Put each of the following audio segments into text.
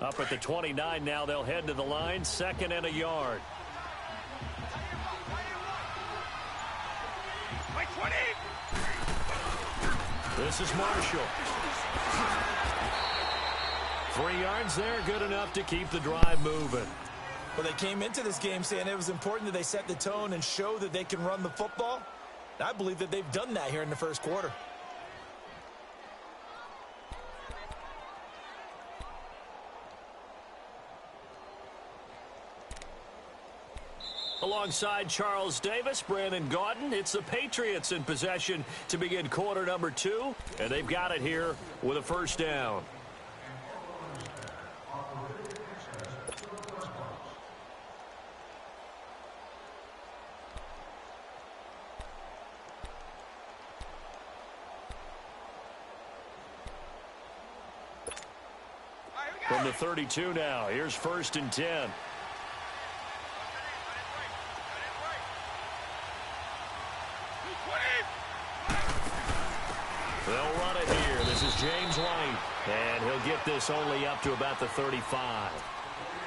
Up at the 29 now, they'll head to the line, 2nd and a yard. This is Marshall. 3 yards there, good enough to keep the drive moving. Well, they came into this game saying it was important that they set the tone and show that they can run the football. I believe that they've done that here in the first quarter. Alongside Charles Davis, Brandon Gaudin, it's the Patriots in possession to begin quarter number 2, and they've got it here with a first down. From the 32 now, here's 1st and 10. They'll run it here. This is James White, and he'll get this only up to about the 35.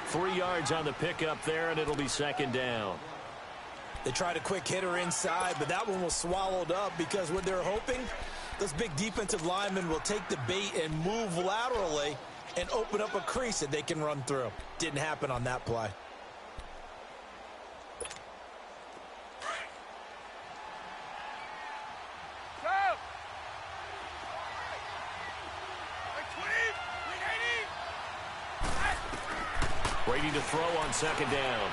3 yards on the pickup there, and it'll be 2nd down. They tried a quick hitter inside, but that one was swallowed up because what they're hoping, those big defensive linemen will take the bait and move laterally and open up a crease that they can run through. Didn't happen on that play. Brady to throw on 2nd down.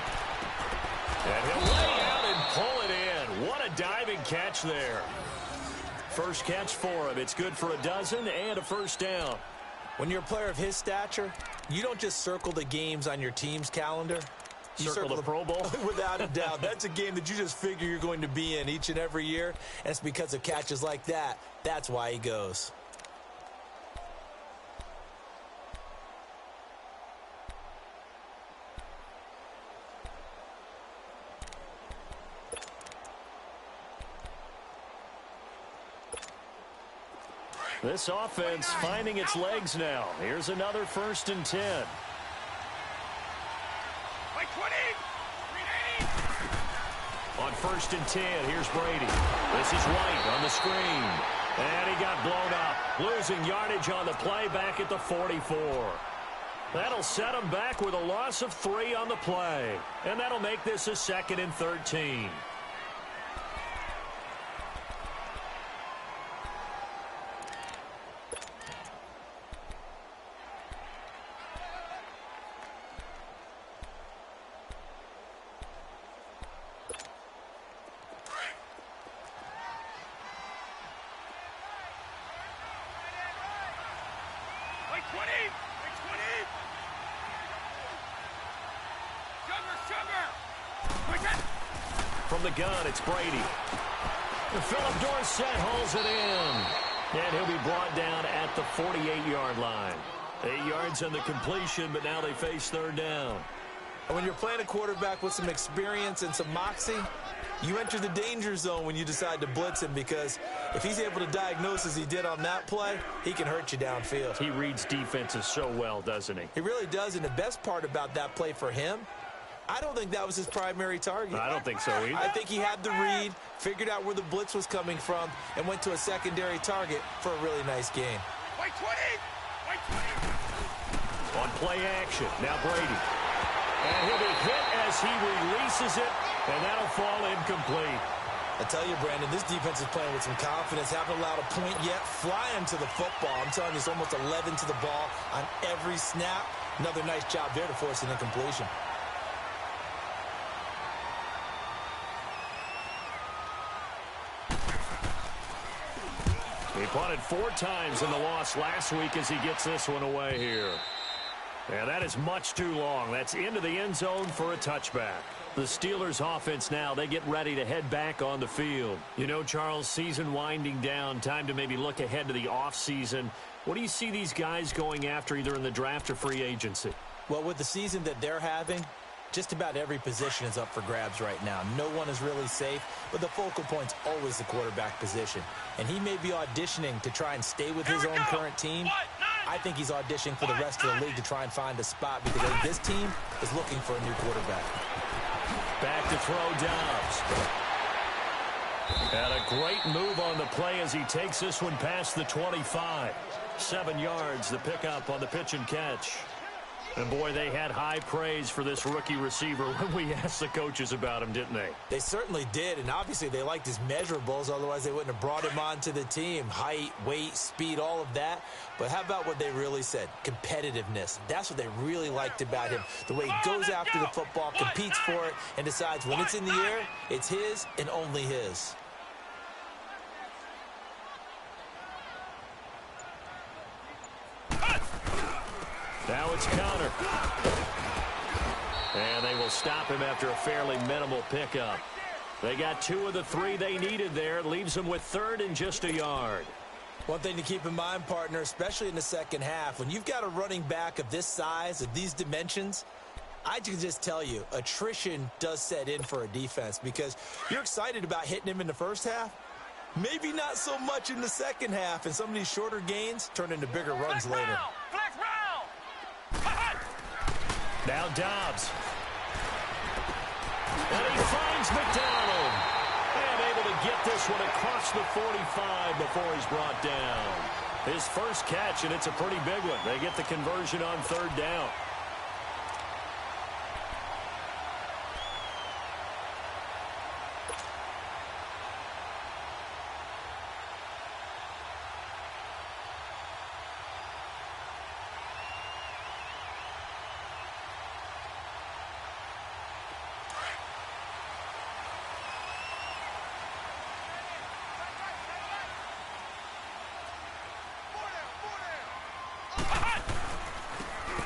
And he'll lay out and pull it in. What a diving catch there. First catch for him. It's good for a dozen and a first down. When you're a player of his stature, you don't just circle the games on your team's calendar. You circle the Pro Bowl? Without a doubt. That's a game that you just figure you're going to be in each and every year. And it's because of catches like that. That's why he goes. This offense finding its legs now. Here's another 1st and 10. On 1st and 10, here's Brady. This is White on the screen. And he got blown up. Losing yardage on the play back at the 44. That'll set him back with a loss of 3 on the play. And that'll make this a 2nd and 13. From the gun, it's Brady. And Philip Dorsett holds it in. And he'll be brought down at the 48-yard line. 8 yards on the completion, but now they face 3rd down. And when you're playing a quarterback with some experience and some moxie, you enter the danger zone when you decide to blitz him, because if he's able to diagnose as he did on that play, he can hurt you downfield. He reads defenses so well, doesn't he? He really does, and the best part about that play for him, I don't think that was his primary target. I don't think so either. I think he had the read, figured out where the blitz was coming from, and went to a secondary target for a really nice game. On play action, now Brady. And he'll be hit as he releases it, and that'll fall incomplete. I tell you, Brandon, this defense is playing with some confidence. Haven't allowed a point yet. Flying to the football. I'm telling you, it's almost 11 to the ball on every snap. Another nice job there to force an incompletion. He punted 4 times in the loss last week as he gets this one away here. And that is much too long. That's into the end zone for a touchback. The Steelers offense now, they get ready to head back on the field. You know, Charles, season winding down, time to maybe look ahead to the offseason. What do you see these guys going after either in the draft or free agency? Well, with the season that they're having, just about every position is up for grabs right now. No one is really safe, but the focal point's always the quarterback position. And he may be auditioning to try and stay with his own current team. I think he's auditioning for the rest of the league to try and find a spot because I think this team is looking for a new quarterback. Back to throw Dobbs. And a great move on the play as he takes this one past the 25. 7 yards, the pickup on the pitch and catch. And, boy, they had high praise for this rookie receiver when we asked the coaches about him, didn't they? They certainly did, and obviously they liked his measurables. Otherwise, they wouldn't have brought him onto the team. Height, weight, speed, all of that. But how about what they really said? Competitiveness. That's what they really liked about him. The way he goes after the football, competes for it, and decides when it's in the air, it's his and only his. Now it's counter. And they will stop him after a fairly minimal pickup. They got 2 of the 3 they needed there. It leaves them with 3rd and just a yard. One thing to keep in mind, partner, especially in the second half, when you've got a running back of this size, of these dimensions, I can just tell you, attrition does set in for a defense because you're excited about hitting him in the first half. Maybe not so much in the second half, and some of these shorter gains turn into bigger runs later. Now Dobbs. And he finds McDonald. And able to get this one across the 45 before he's brought down. His first catch, and it's a pretty big one. They get the conversion on 3rd down.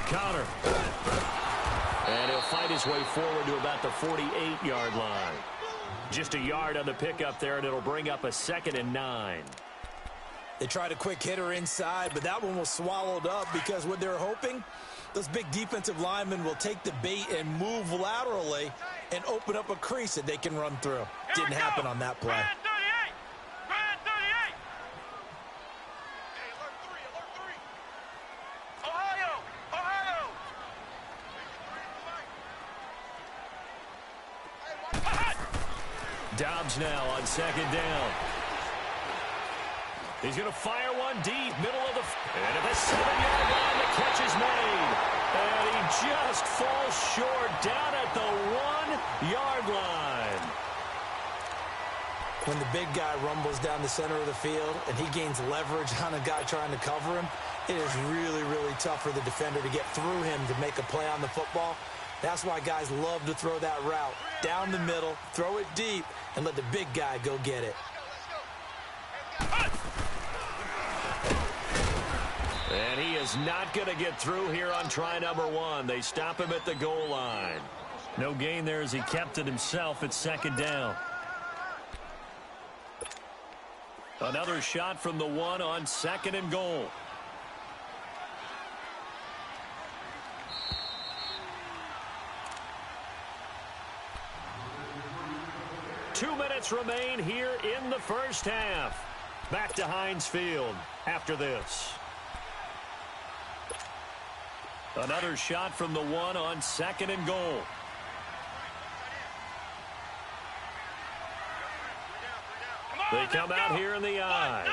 Counter. And he'll fight his way forward to about the 48-yard line. Just a yard on the pickup there, and it'll bring up a 2nd and 9. They tried a quick hitter inside, but that one was swallowed up because what they're hoping, those big defensive linemen will take the bait and move laterally and open up a crease that they can run through. Didn't happen on that play. Dobbs now on 2nd down. He's going to fire one deep, middle of the... And at the 7-yard line, the catch is made. And he just falls short down at the 1-yard line. When the big guy rumbles down the center of the field and he gains leverage on a guy trying to cover him, it is really, really tough for the defender to get through him to make a play on the football. That's why guys love to throw that route down the middle, throw it deep, and let the big guy go get it. And he is not going to get through here on try number 1. They stop him at the goal line. No gain there as he kept it himself at 2nd down. Another shot from the 1 on 2nd and goal. Two minutes remain here in the first half. Back to Heinz Field after this. Another shot from the 1 on 2nd and goal. They come out here in the I.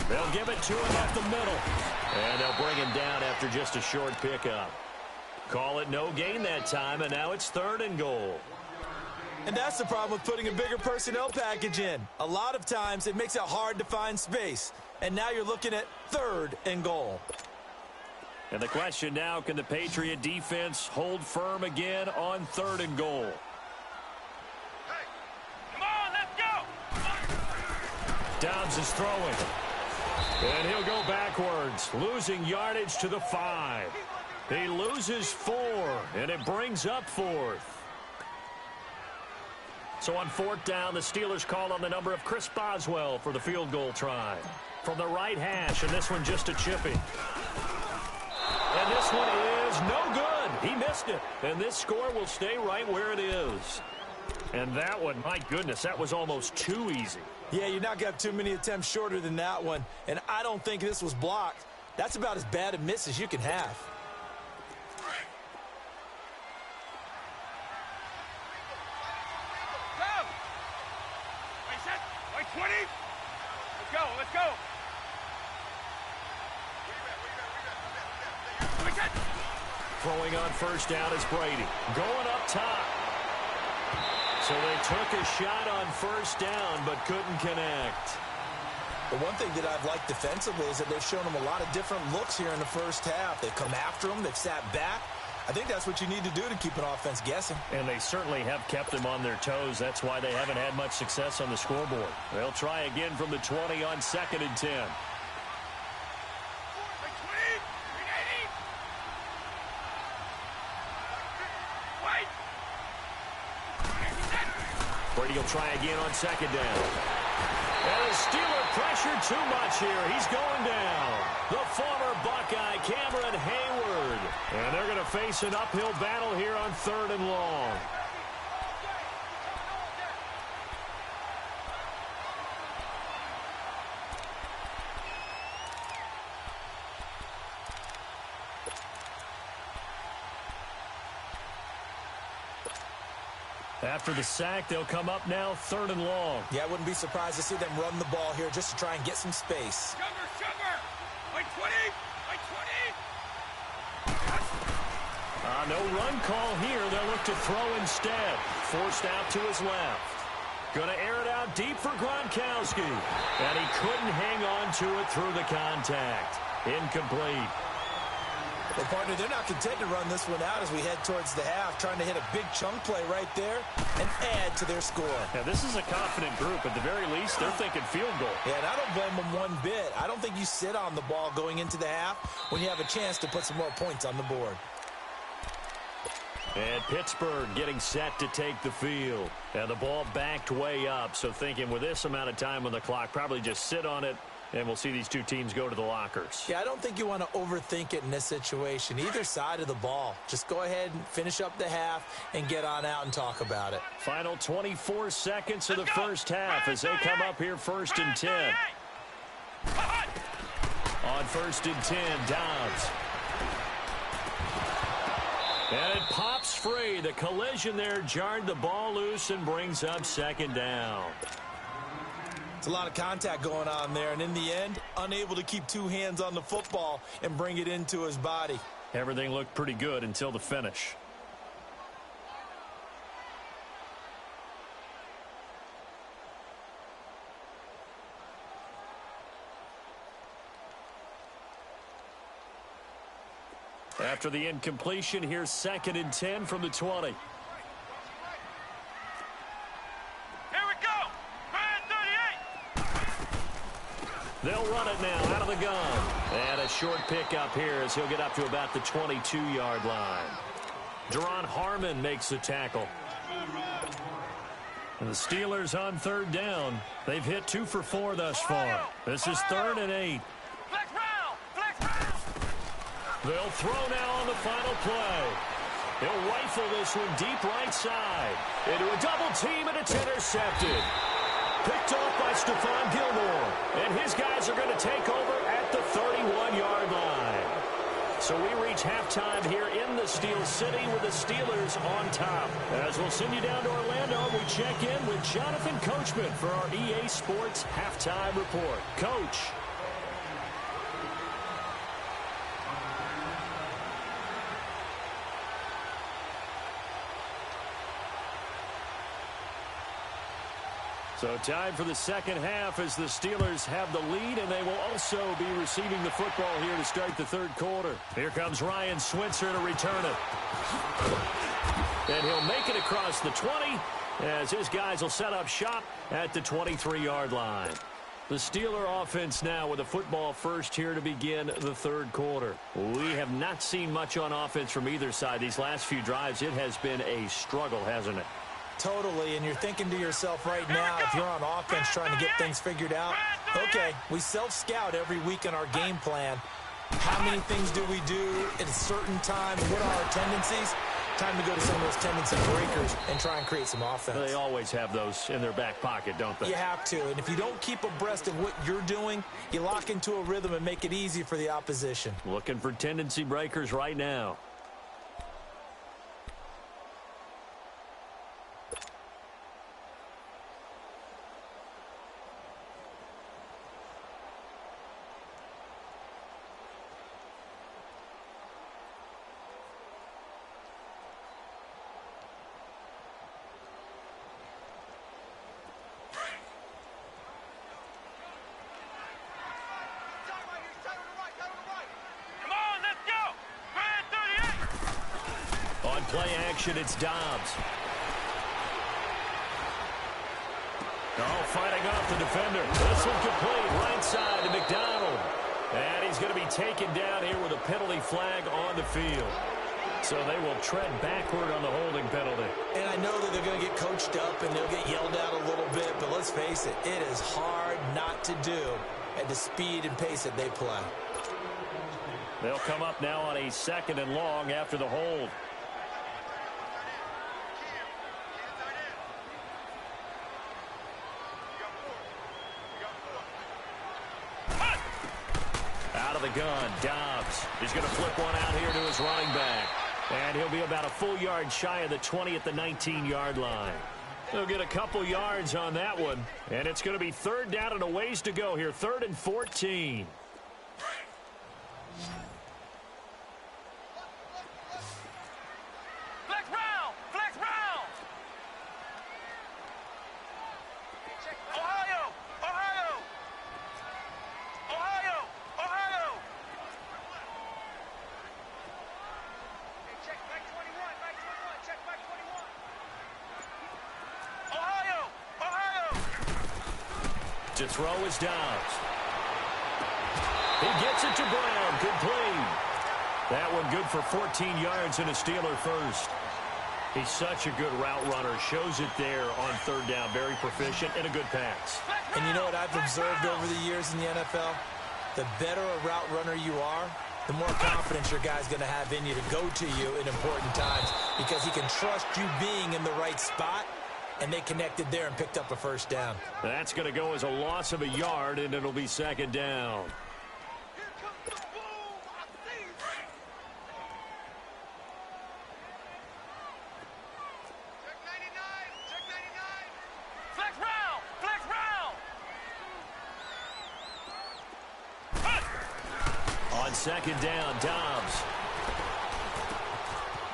They'll give it to him up the middle. And they'll bring him down after just a short pickup. Call it no gain that time, and now it's 3rd and goal. And that's the problem with putting a bigger personnel package in. A lot of times it makes it hard to find space. And now you're looking at 3rd and goal. And the question now, can the Patriot defense hold firm again on 3rd and goal? Hey, come on, let's go! Dobbs is throwing. And he'll go backwards, losing yardage to the 5. He loses 4, and it brings up 4th. So on 4th down, the Steelers call on the number of Chris Boswell for the field goal try. From the right hash, and this one just a chippy. And this one is no good. He missed it. And this score will stay right where it is. And that one, my goodness, that was almost too easy. Yeah, you're not going to have too many attempts shorter than that one. And I don't think this was blocked. That's about as bad a miss as you can have. Let's go. Throwing on first down is Brady. Going up top. So they took a shot on first down but couldn't connect. The one thing that I've liked defensively is that they've shown them a lot of different looks here in the first half. They've come after them. They've sat back. I think that's what you need to do to keep an offense guessing. And they certainly have kept them on their toes. That's why they haven't had much success on the scoreboard. They'll try again from the 20 on 2nd and 10. Brady will try again on 2nd down. And the Steeler pressure too much here. He's going down. The former Buckeye, Cameron Hayward. And they're going to face an uphill battle here on 3rd and long. After the sack, they'll come up now 3rd and long. Yeah, I wouldn't be surprised to see them run the ball here just to try and get some space. Sugar! Like 20! No run call here. They'll look to throw instead. Forced out to his left. Going to air it out deep for Gronkowski. And he couldn't hang on to it through the contact. Incomplete. Well, partner, they're not content to run this one out as we head towards the half, trying to hit a big chunk play right there and add to their score. Now, this is a confident group. At the very least, they're thinking field goal. Yeah, and I don't blame them one bit. I don't think you sit on the ball going into the half when you have a chance to put some more points on the board. And Pittsburgh getting set to take the field. And the ball backed way up, so thinking with this amount of time on the clock, probably just sit on it, and we'll see these two teams go to the lockers. Yeah, I don't think you want to overthink it in this situation. Either side of the ball. Just go ahead and finish up the half and get on out and talk about it. Final 24 seconds of the first half as they come up here 1st and 10. On 1st and 10, Dobbs. And it pops free. The collision there jarred the ball loose and brings up 2nd down. It's a lot of contact going on there, and in the end, unable to keep two hands on the football and bring it into his body. Everything looked pretty good until the finish. After the incompletion, here's 2nd and 10 from the 20. Here we go! 38! They'll run it now out of the gun. And a short pickup here as he'll get up to about the 22-yard line. Deron Harmon makes the tackle. And the Steelers on 3rd down. They've hit 2 for 4 thus far. This is 3rd and 8. Flex round! Flex round! They'll throw now on the final play. He'll rifle this one deep right side. Into a double team, and it's intercepted. Picked off by Stephon Gilmore. And his guys are going to take over at the 31-yard line. So we reach halftime here in the Steel City with the Steelers on top. As we'll send you down to Orlando, we check in with Jonathan Coachman for our EA Sports Halftime Report. Coach. So time for the second half as the Steelers have the lead, and they will also be receiving the football here to start the 3rd quarter. Here comes Ryan Switzer to return it. And he'll make it across the 20 as his guys will set up shop at the 23-yard line. The Steeler offense now with the football first here to begin the 3rd quarter. We have not seen much on offense from either side. These last few drives, it has been a struggle, hasn't it? Totally, and you're thinking to yourself right now, if you're on offense trying to get things figured out, okay, we self-scout every week in our game plan. How many things do we do at a certain time? What are our tendencies? Time to go to some of those tendency breakers and try and create some offense. They always have those in their back pocket, don't they? You have to, and if you don't keep abreast of what you're doing, you lock into a rhythm and make it easy for the opposition. Looking for tendency breakers right now. Play action, it's Dobbs. Oh, fighting off the defender. This one complete, right side to McDonald. And he's going to be taken down here with a penalty flag on the field. So they will tread backward on the holding penalty. And I know that they're going to get coached up and they'll get yelled at a little bit, but let's face it, it is hard not to do at the speed and pace that they play. They'll come up now on a 2nd and long after the hold. Gun. Dobbs is going to flip one out here to his running back. And he'll be about a full yard shy of the 20 at the 19-yard line. He'll get a couple yards on that one. And it's going to be 3rd down and a ways to go here. 3rd and 14. To throw is Dobbs. He gets it to Brown. Complete. That one good for 14 yards and a Steeler first. He's such a good route runner. Shows it there on 3rd down. Very proficient and a good pass. And you know what I've observed over the years in the NFL? The better a route runner you are, the more confidence your guy's going to have in you to go to you in important times because he can trust you being in the right spot. And they connected there and picked up a 1st down. That's going to go as a loss of a yard, and it'll be 2nd down. On 2nd down, Dobbs.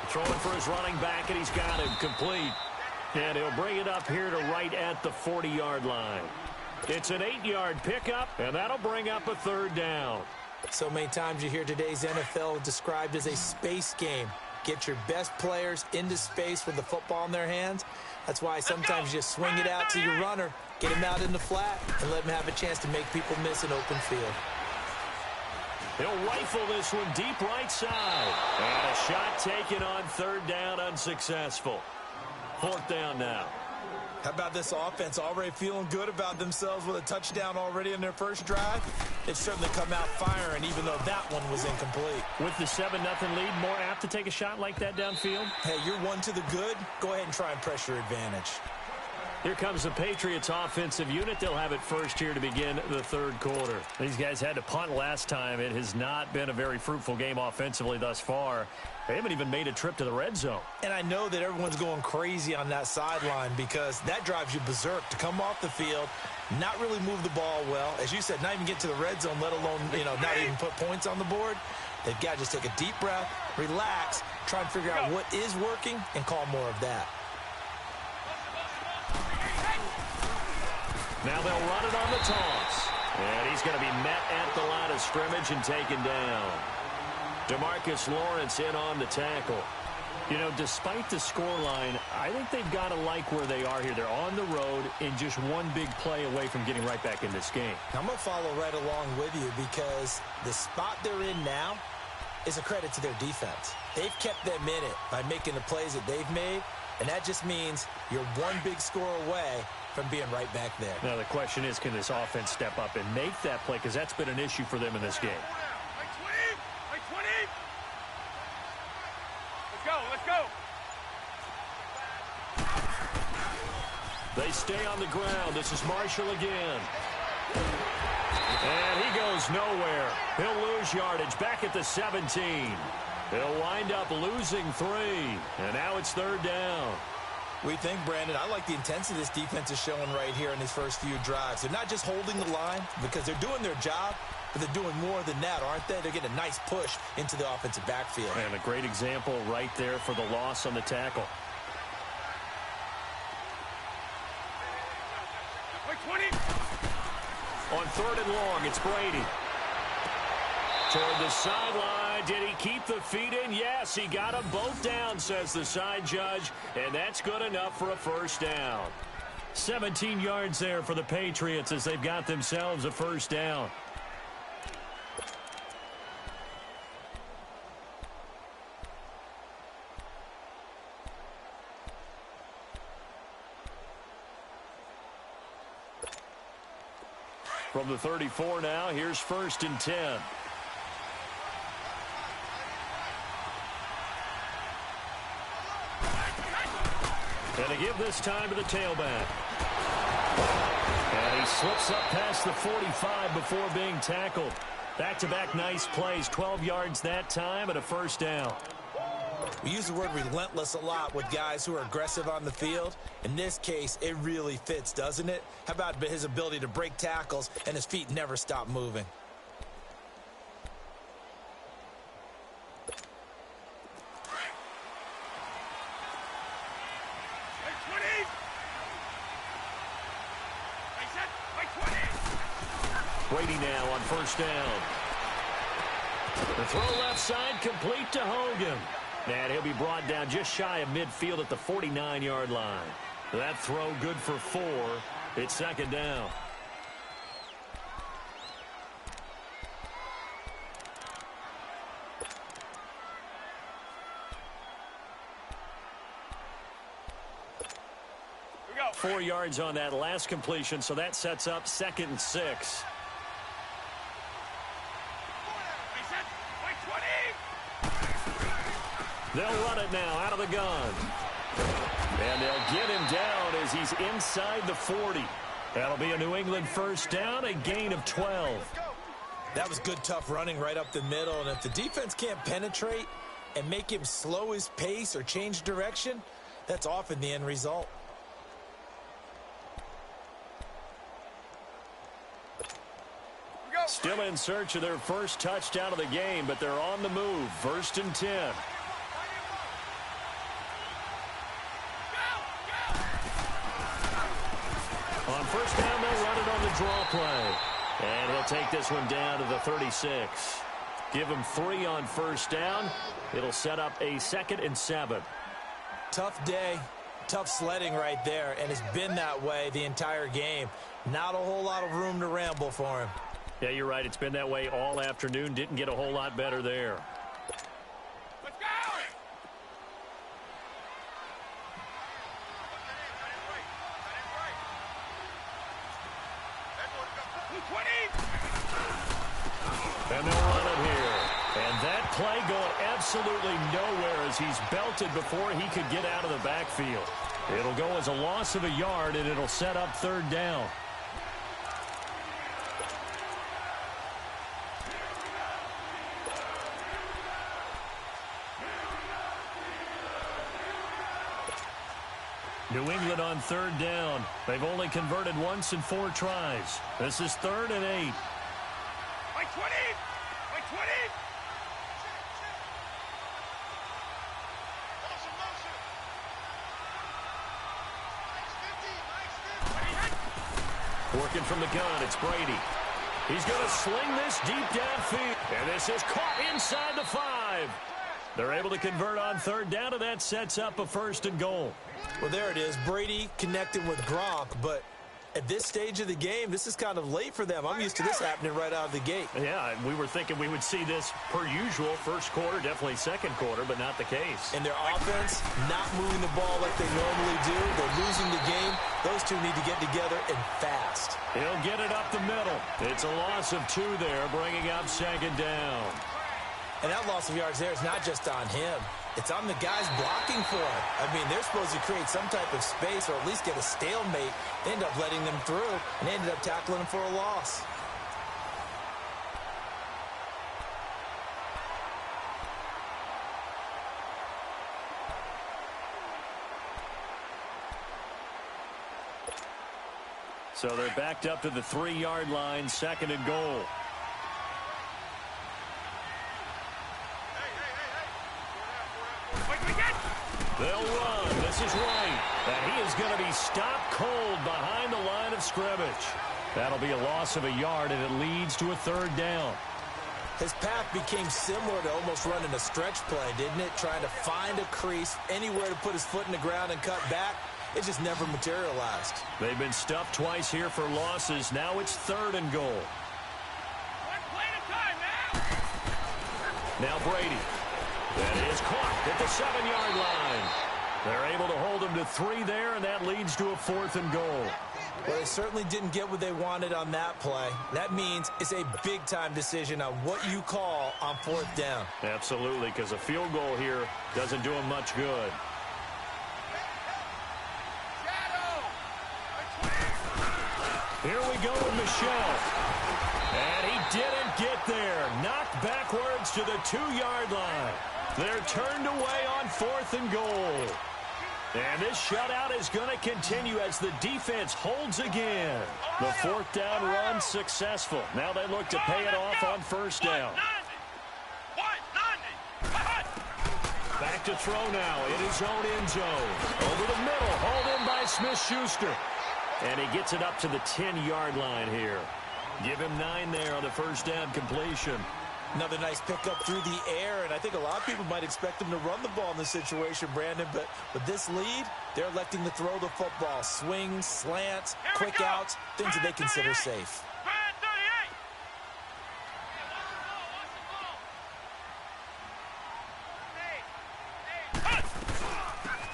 Throwing for his running back, and he's got him complete. And he'll bring it up here to right at the 40-yard line. It's an 8-yard pickup, and that'll bring up a 3rd down. So many times you hear today's NFL described as a space game. Get your best players into space with the football in their hands. That's why sometimes you swing it out to your runner, get him out in the flat, and let him have a chance to make people miss an open field. He'll rifle this one deep right side. And a shot taken on 3rd down, unsuccessful. 4th down now. How about this offense already feeling good about themselves with a touchdown already in their first drive? They've certainly come out firing, even though that one was incomplete. With the 7-0 lead, more apt to take a shot like that downfield? Hey, you're one to the good. Go ahead and try and press your advantage. Here comes the Patriots offensive unit. They'll have it first here to begin the 3rd quarter. These guys had to punt last time. It has not been a very fruitful game offensively thus far. They haven't even made a trip to the red zone. And I know that everyone's going crazy on that sideline because that drives you berserk to come off the field, not really move the ball well. As you said, not even get to the red zone, let alone, not even put points on the board. They've got to just take a deep breath, relax, try and figure out what is working, and call more of that. Now they'll run it on the toss. And he's going to be met at the line of scrimmage and taken down. DeMarcus Lawrence in on the tackle. Despite the scoreline, I think they've got to like where they are here. They're on the road and just one big play away from getting right back in this game. I'm going to follow right along with you because the spot they're in now is a credit to their defense. They've kept them in it by making the plays that they've made, and that just means you're one big score away from being right back there. Now the question is, can this offense step up and make that play? Because that's been an issue for them in this game. Let's go. They stay on the ground. This is Marshall again. And he goes nowhere. He'll lose yardage back at the 17. He'll wind up losing 3. And now it's 3rd down. We think, Brandon, I like the intensity this defense is showing right here in his first few drives. They're not just holding the line because they're doing their job, but they're doing more than that, aren't they? They're getting a nice push into the offensive backfield. And a great example right there for the loss on the tackle. 20. On 3rd and long, it's Brady. Toward the sideline. Did he keep the feet in? Yes, he got them both down, says the side judge. And that's good enough for a 1st down. 17 yards there for the Patriots as they've got themselves a 1st down. From the 34 now, here's 1st and 10. And they give this time to the tailback. And he slips up past the 45 before being tackled. Back-to-back nice plays, 12 yards that time and a 1st down. We use the word relentless a lot with guys who are aggressive on the field. In this case, it really fits, doesn't it? How about his ability to break tackles and his feet never stop moving? Brady now on 1st down. The throw left side complete to Hogan. And he'll be brought down just shy of midfield at the 49-yard line. That throw good for 4. It's 2nd down. Here we go. 4 yards on that last completion, so that sets up 2nd and 6. They'll run it now out of the gun. And they'll get him down as he's inside the 40. That'll be a New England 1st down, a gain of 12. That was good, tough running right up the middle. And if the defense can't penetrate and make him slow his pace or change direction, that's often the end result. Still in search of their first touchdown of the game, but they're on the move. 1st and 10. On 1st down, they'll run it on the draw play. And he'll take this one down to the 36. Give him 3 on 1st down. It'll set up a 2nd and 7. Tough day, tough sledding right there, and it's been that way the entire game. Not a whole lot of room to ramble for him. Yeah, you're right. It's been that way all afternoon. Didn't get a whole lot better there. Let's go! And they'll run it here. And that play going absolutely nowhere as he's belted before he could get out of the backfield. It'll go as a loss of a yard, and it'll set up 3rd down. New England on 3rd down. They've only converted once in 4 tries. This is 3rd and 8. By 20! By 20! Working from the gun, it's Brady. He's going to sling this deep downfield. And this is caught inside the 5. They're able to convert on 3rd down, and that sets up a 1st and goal. Well, there it is. Brady connecting with Gronk, but at this stage of the game, this is kind of late for them. I'm used to this happening right out of the gate. Yeah, we were thinking we would see this per usual. 1st quarter, definitely 2nd quarter, but not the case. And their offense not moving the ball like they normally do. They're losing the game. Those two need to get together and fast. He'll get it up the middle. It's a loss of 2 there, bringing up 2nd down. And that loss of yards there is not just on him. It's on the guys blocking for it. I mean, they're supposed to create some type of space or at least get a stalemate. They end up letting them through, and they ended up tackling them for a loss. So they're backed up to the 3-yard line, 2nd and goal. They'll run. This is Wright. And he is going to be stopped cold behind the line of scrimmage. That'll be a loss of a yard, and it leads to a 3rd down. His path became similar to almost running a stretch play, didn't it? Trying to find a crease, anywhere to put his foot in the ground and cut back. It just never materialized. They've been stuffed twice here for losses. Now it's 3rd and goal. One play at a time now. Now Brady. That is caught at the 7-yard line. They're able to hold him to 3 there, and that leads to a 4th and goal. Well, they certainly didn't get what they wanted on that play. That means it's a big-time decision on what you call on 4th down. Absolutely, because a field goal here doesn't do him much good. Here we go with Michelle. And he didn't get there. Knocked backwards to the 2-yard line. They're turned away on 4th and goal. And this shutout is going to continue as the defense holds again. The 4th down run successful. Now they look to pay it off on 1st down. Back to throw now in his own end zone. Over the middle, hauled in by Smith-Schuster. And he gets it up to the 10-yard line here. Give him 9 there on the 1st down completion. Another nice pickup through the air, and I think a lot of people might expect him to run the ball in this situation, Brandon, but with this lead, they're electing to throw the football. Swings, slants, quick outs, things that they consider safe.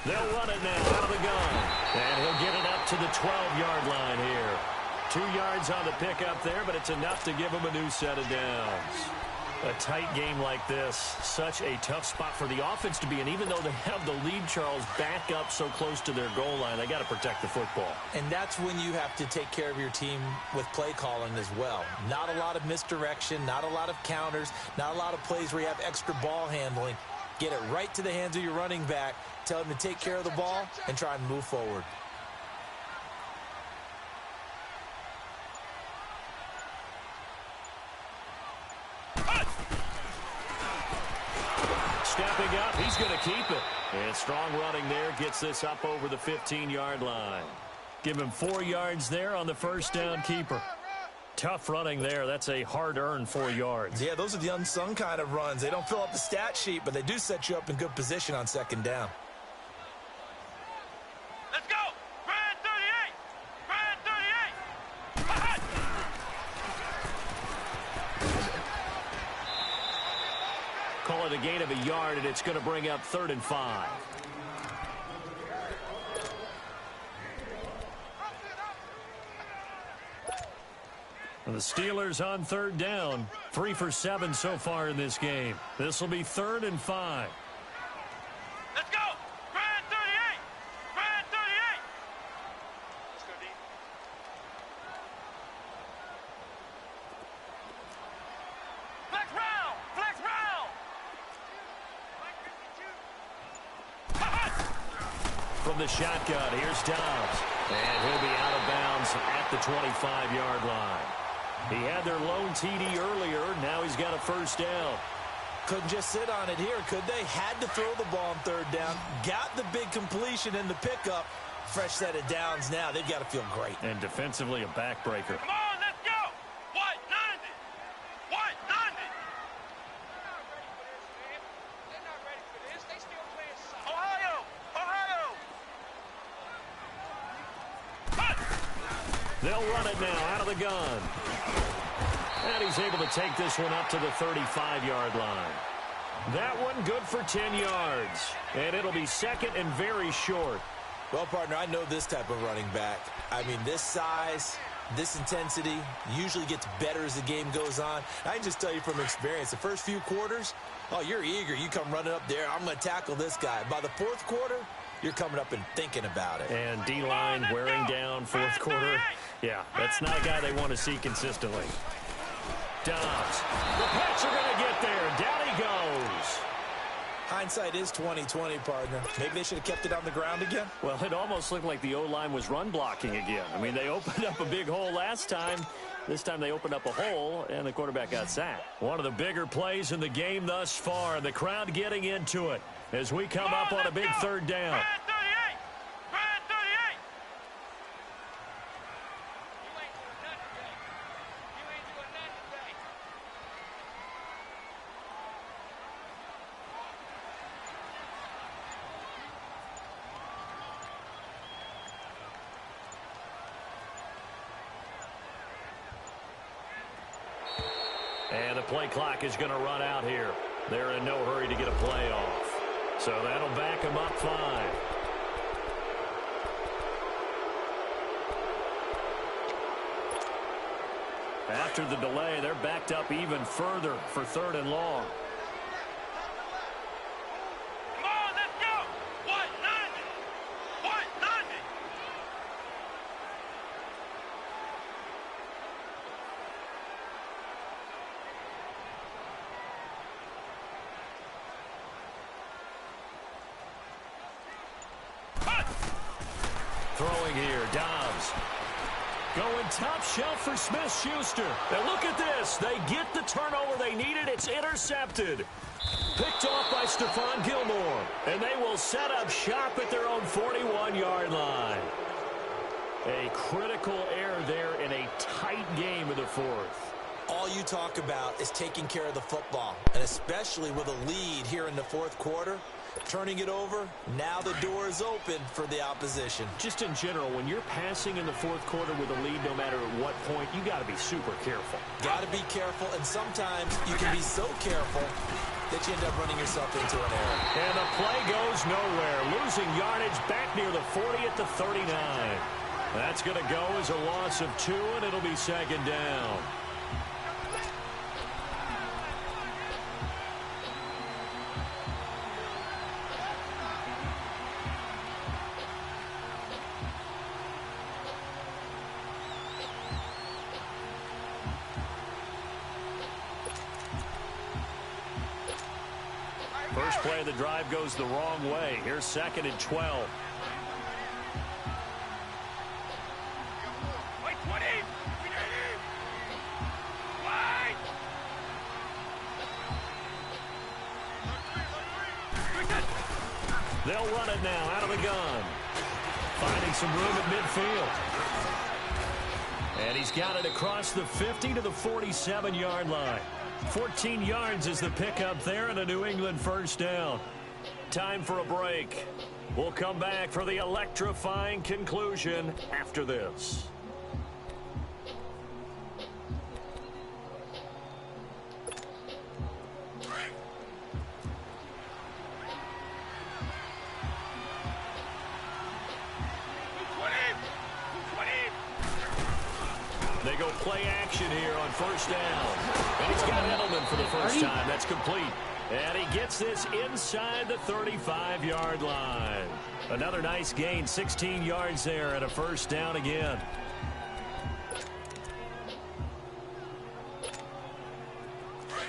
They'll run it now out of the gun. And he'll get it up to the 12-yard line here. 2 yards on the pickup there, but it's enough to give him a new set of downs. A tight game like this, such a tough spot for the offense to be in. Even though they have the lead, Charles, back up so close to their goal line, they got to protect the football. And that's when you have to take care of your team with play calling as well. Not a lot of misdirection, not a lot of counters, not a lot of plays where you have extra ball handling. Get it right to the hands of your running back, tell him to take care of the ball, and try and move forward. Stepping up, he's going to keep it. And strong running there gets this up over the 15-yard line. Give him 4 yards there on the 1st down keeper. Tough running there. That's a hard-earned 4 yards. Yeah, those are the unsung kind of runs. They don't fill up the stat sheet, but they do set you up in good position on 2nd down. Let's go! Brand 38! Brand 38! Call it a gain of a yard, and it's going to bring up 3rd and 5. And the Steelers on 3rd down. 3 for 7 so far in this game. This will be 3rd and 5. Let's go! Brand 38! Brand 38! Let's go, D. Flex round! Flex round! From the shotgun, here's Dobbs. And he'll be out of bounds at the 25-yard line. He had their lone TD earlier. Now he's got a 1st down. Couldn't just sit on it here, could they? Had to throw the ball on 3rd down. Got the big completion in the pickup. Fresh set of downs now. They've got to feel great. And defensively, a backbreaker. Come on, let's go! White 90! White 90! They're not ready for this. They still playing soft. Ohio! Ohio! They'll run it now out of the gun. And he's able to take this one up to the 35-yard line. That one good for 10 yards. And it'll be 2nd and very short. Well, partner, I know this type of running back. I mean, this size, This intensity usually gets better as the game goes on. I can just tell you from experience, the first few quarters, oh, you're eager. You come running up there, I'm going to tackle this guy. By the fourth quarter, you're coming up and thinking about it. And D-line wearing down fourth quarter. Yeah, that's not a guy they want to see consistently. Dobbs. The Pats are going to get there. Down he goes. Hindsight is 20/20, partner. Maybe they should have kept it on the ground again. Well, it almost looked like the O-line was run blocking again. I mean, they opened up a big hole last time. This time they opened up a hole, and the quarterback got sacked. One of the bigger plays in the game thus far, and the crowd getting into it as we come up on a big third down. And the play clock is going to run out here. They're in no hurry to get a play off. So that'll back them up 5. After the delay, they're backed up even further for 3rd and long. Come on, let's go. 190. 190. Throwing here, Dobbs. Going top shelf for Smith-Schuster. And look at this. They get the turnover they needed. It's intercepted. Picked off by Stephon Gilmore. And they will set up shop at their own 41-yard line. A critical error there in a tight game of the 4th. All you talk about is taking care of the football, and especially with a lead here in the 4th quarter. Turning it over, now the door is open for the opposition. Just in general, when you're passing in the 4th quarter with a lead, no matter at what point, you got to be super careful. Got to be careful, and sometimes you can be so careful that you end up running yourself into an error. And the play goes nowhere. Losing yardage back near the 40 at the 39. That's going to go as a loss of 2, and it'll be 2nd down. First play of the drive goes the wrong way. Here's 2nd and 12. Wait, 20. Wait. They'll run it now out of the gun. Finding some room at midfield. And he's got it across the 50 to the 47-yard line. 14 yards is the pickup there and a New England first down. Time for a break. We'll come back for the electrifying conclusion after this. They go play action here on first down. And he's got Edelman for the first time. That's complete. And he gets this inside the 35-yard line. Another nice gain, 16 yards there and a first down again.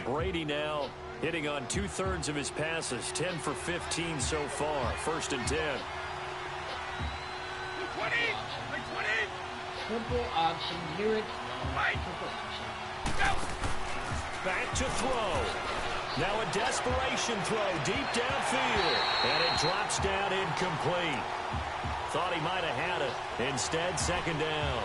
Brady now hitting on 2/3 of his passes, 10 for 15 so far. 1st and 10. 20. 20. Simple option. Lyric. Back to throw. Now a desperation throw deep downfield. And it drops down incomplete. Thought he might have had it. Instead, 2nd down.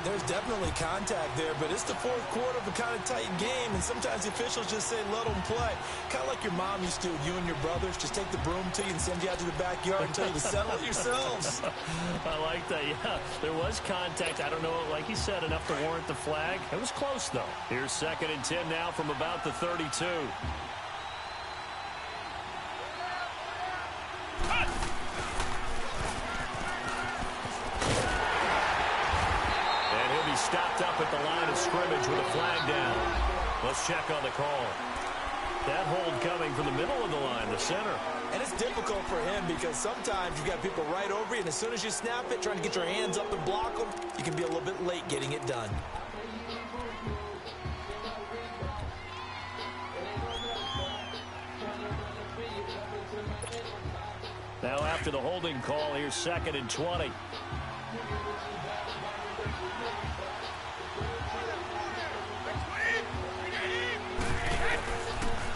There's definitely contact there, but it's the 4th quarter of a kind of tight game, and sometimes the officials just say, let them play. Kind of like your mom used to with you and your brothers. Just take the broom to you and send you out to the backyard and tell you to settle it yourselves. I like that, yeah. There was contact. I don't know, like he said, enough to warrant the flag. It was close, though. Here's 2nd and 10 now from about the 32. stopped up at the line of scrimmage with a flag down. Let's check on the call. That hold coming from the middle of the line, the center. And it's difficult for him because sometimes you've got people right over you, and as soon as you snap it, trying to get your hands up and block them, you can be a little bit late getting it done. Now after the holding call, here's 2nd and 20.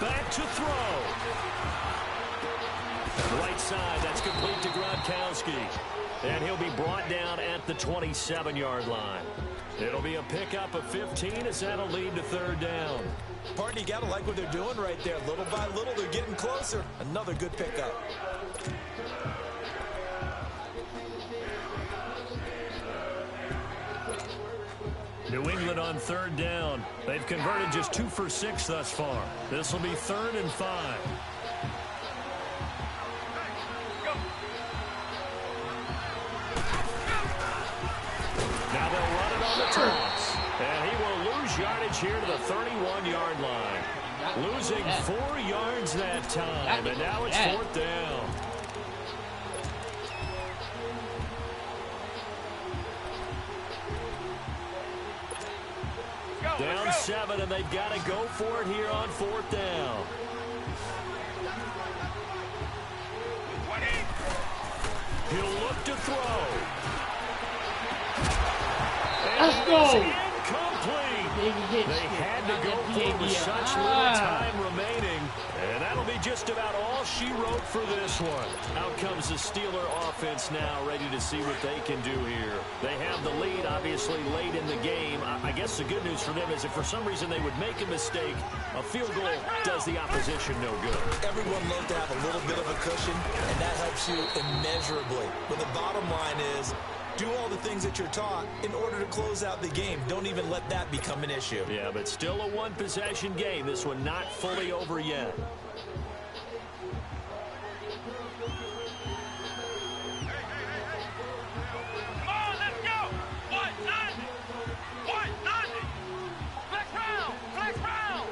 Back to throw. Right side, that's complete to Gronkowski. And he'll be brought down at the 27-yard line. It'll be a pickup of 15 as that'll lead to 3rd down. Partner, you got to like what they're doing right there. Little by little, they're getting closer. Another good pickup. New England on 3rd down. They've converted just 2 for 6 thus far. This will be 3rd and 5. Now they'll run it on the toss. And he will lose yardage here to the 31-yard line. Losing 4 yards that time. And now it's 4th down. Down 7, and they've got to go for it here on 4th down. He'll look to throw. Let's go. Incomplete. They had to go for it with such little time remaining. And that'll be just about all she wrote for this one. Out comes the Steeler offense now, ready to see what they can do here. They have the lead, obviously, late in the game. I guess the good news for them is if for some reason they would make a mistake, a field goal does the opposition no good. Everyone loves to have a little bit of a cushion, and that helps you immeasurably. But the bottom line is, do all the things that you're taught in order to close out the game. Don't even let that become an issue. Yeah, but still a one-possession game. This one not fully over yet. Come on, let's go. 190. 190. Flex round. Flex round.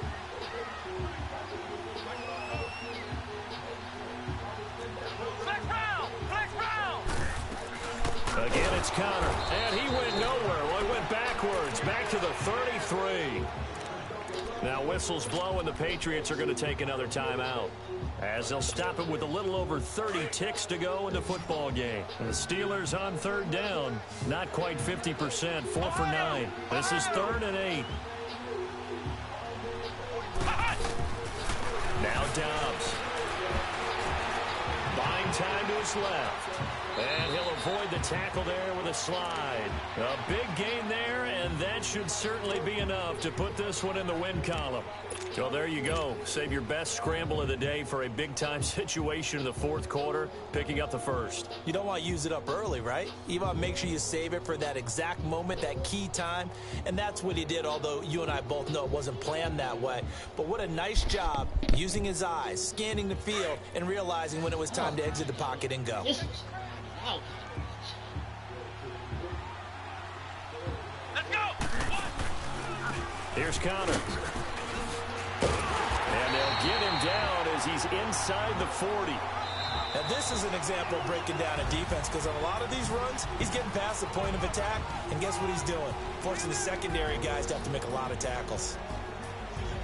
Flex round. Flex round. Again, it's Connor. And he went nowhere. Well, he went backwards. Back to the 33. Now whistles blow, and the Patriots are going to take another timeout, as they'll stop it with a little over 30 ticks to go in the football game. The Steelers on 3rd down. Not quite 50%. 4 for 9. This is 3rd and 8. Now Dobbs. Buying time to his left. And he'll avoid the tackle there with a slide. A big gain there, and that should certainly be enough to put this one in the win column. So there you go. Save your best scramble of the day for a big-time situation in the 4th quarter, picking up the 1st. You don't want to use it up early, right? You want to make sure you save it for that exact moment, that key time. And that's what he did, although you and I both know it wasn't planned that way. But what a nice job using his eyes, scanning the field, and realizing when it was time to exit the pocket and go. Out. Let's go. Here's Connor. And they'll get him down as he's inside the 40. Now, this is an example of breaking down a defense, because on a lot of these runs, he's getting past the point of attack, and guess what he's doing? Forcing the secondary guys to have to make a lot of tackles.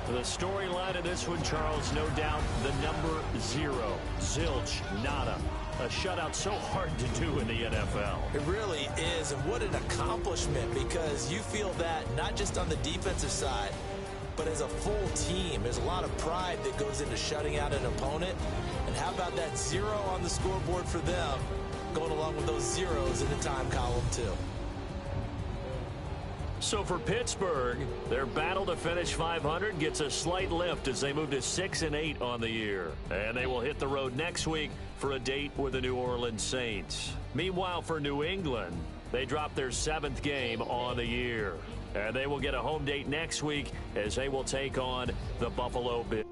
The storyline of this one, Charles, no doubt the number 0. Zilch, nada. A shutout so hard to do in the NFL. It really is, and what an accomplishment, because you feel that not just on the defensive side, but as a full team. There's a lot of pride that goes into shutting out an opponent. And how about that 0 on the scoreboard for them, going along with those zeros in the time column too. So for Pittsburgh, their battle to finish 500 gets a slight lift as they move to 6-8 on the year. And they will hit the road next week for a date with the New Orleans Saints. Meanwhile, for New England, they drop their 7th game on the year. And they will get a home date next week as they will take on the Buffalo Bills.